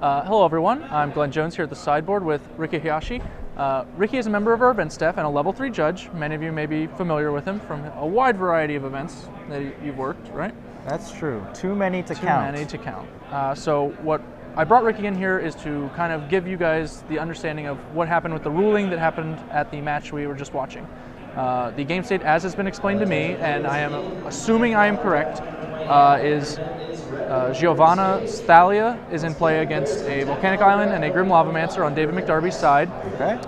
Hello everyone, I'm Glenn Jones here at the sideboard with Riki Hayashi. Riki is a member of our event staff and a level 3 judge. Many of you may be familiar with him from a wide variety of events that you've worked, right? That's true. Too many to count. Too many to count. So what I brought Riki in here is to kind of give you guys the understanding of what happened with the ruling that happened at the match we were just watching. The game state, as has been explained to me, and I am assuming I am correct, is Giovanna Thalia is in play against a Volcanic Island and a Grim Lavamancer on David McDarby's side. Okay.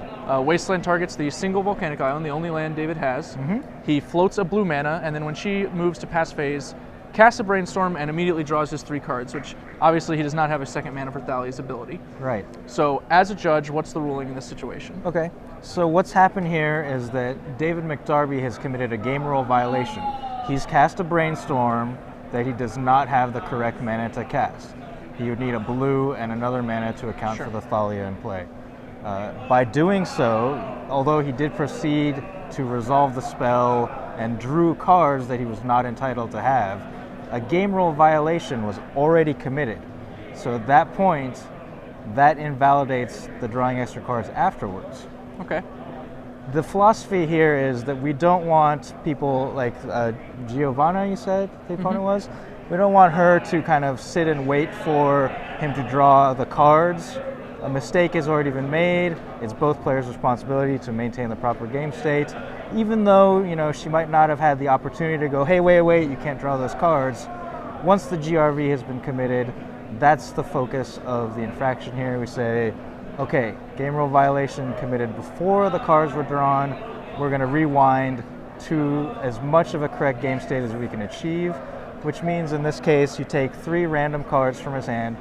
Wasteland targets the single Volcanic Island, the only land David has. He floats a blue mana, and then when she moves to pass phase, casts a Brainstorm and immediately draws his 3 cards, which obviously he does not have a second mana for Thalia's ability. Right. So as a judge, what's the ruling in this situation? Okay. So what's happened here is that David McDarby has committed a game rule violation. He's cast a Brainstorm that he does not have the correct mana to cast. He would need a blue and another mana to account for the Thalia in play. By doing so, although he did proceed to resolve the spell and drew cards that he was not entitled to have, a game rule violation was already committed. So at that point, that invalidates the drawing extra cards afterwards. Okay. The philosophy here is that we don't want people like Giovanna, you said the opponent was? We don't want her to kind of sit and wait for him to draw the cards. A mistake has already been made. It's both players' responsibility to maintain the proper game state. Even though, you know, she might not have had the opportunity to go, hey, wait, you can't draw those cards. Once the GRV has been committed, that's the focus of the infraction here. We say, okay, game rule violation committed before the cards were drawn. We're going to rewind to as much of a correct game state as we can achieve, which means in this case you take 3 random cards from his hand.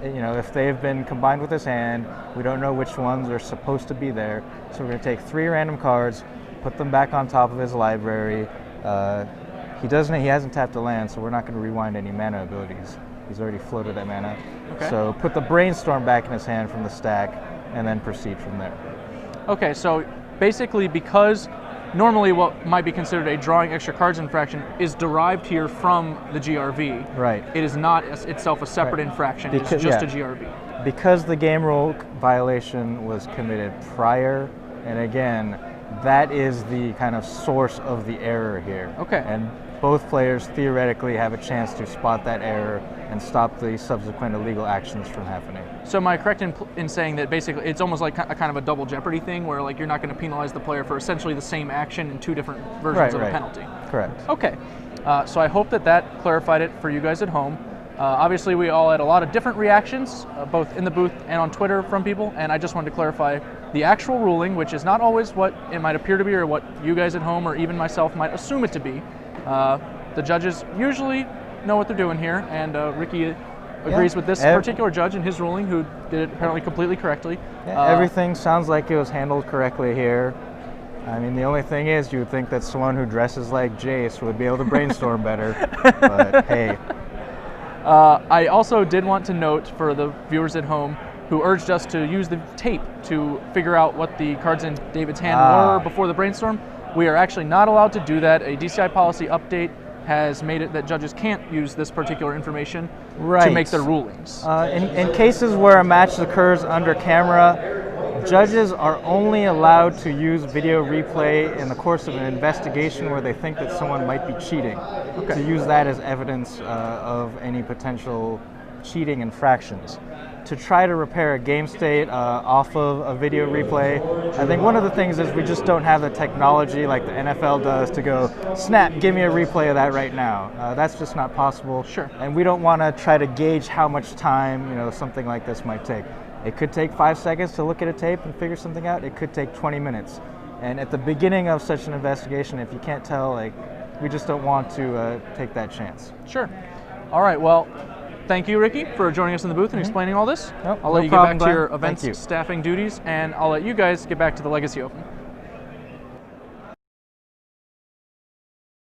You know, if they've been combined with his hand, we don't know which ones are supposed to be there. So we're going to take 3 random cards, put them back on top of his library. He hasn't tapped a land, so we're not going to rewind any mana abilities. He's already floated that mana. Okay. So put the Brainstorm back in his hand from the stack, and then proceed from there. Okay, so basically because normally what might be considered a drawing extra cards infraction is derived here from the GRV. Right. It is not itself a separate infraction, it's just a GRV. Because the game rule violation was committed prior, and again, that is the kind of source of the error here. Okay. And both players theoretically have a chance to spot that error and stop the subsequent illegal actions from happening. So am I correct in saying that basically it's almost like a kind of a double jeopardy thing where like you're not going to penalize the player for essentially the same action in 2 different versions of a penalty? Correct. Okay. So I hope that clarified it for you guys at home. Obviously we all had a lot of different reactions, both in the booth and on Twitter from people, and I just wanted to clarify the actual ruling, which is not always what it might appear to be or what you guys at home or even myself might assume it to be. The judges usually know what they're doing here, and Riki agrees with this particular judge in his ruling, who did it apparently completely correctly. Everything sounds like it was handled correctly here. I mean, the only thing is you would think that someone who dresses like Jace would be able to brainstorm better, but hey. I also did want to note for the viewers at home who urged us to use the tape to figure out what the cards in David's hand were before the brainstorm. We are actually not allowed to do that. A DCI policy update has made it that judges can't use this particular information to make their rulings. In cases where a match occurs under camera, judges are only allowed to use video replay in the course of an investigation where they think that someone might be cheating, to use that as evidence of any potential cheating infractions. To try to repair a game state off of a video replay, I think one of the things is we just don't have the technology like the NFL does to go, snap, give me a replay of that right now. That's just not possible. Sure. And we don't want to try to gauge how much time something like this might take. It could take 5 seconds to look at a tape and figure something out. It could take 20 minutes. And at the beginning of such an investigation, if you can't tell, we just don't want to take that chance. Sure. All right, well, thank you, Riki, for joining us in the booth and explaining all this. Nope, I'll let you get back to your events staffing duties, and I'll let you guys get back to the Legacy Open.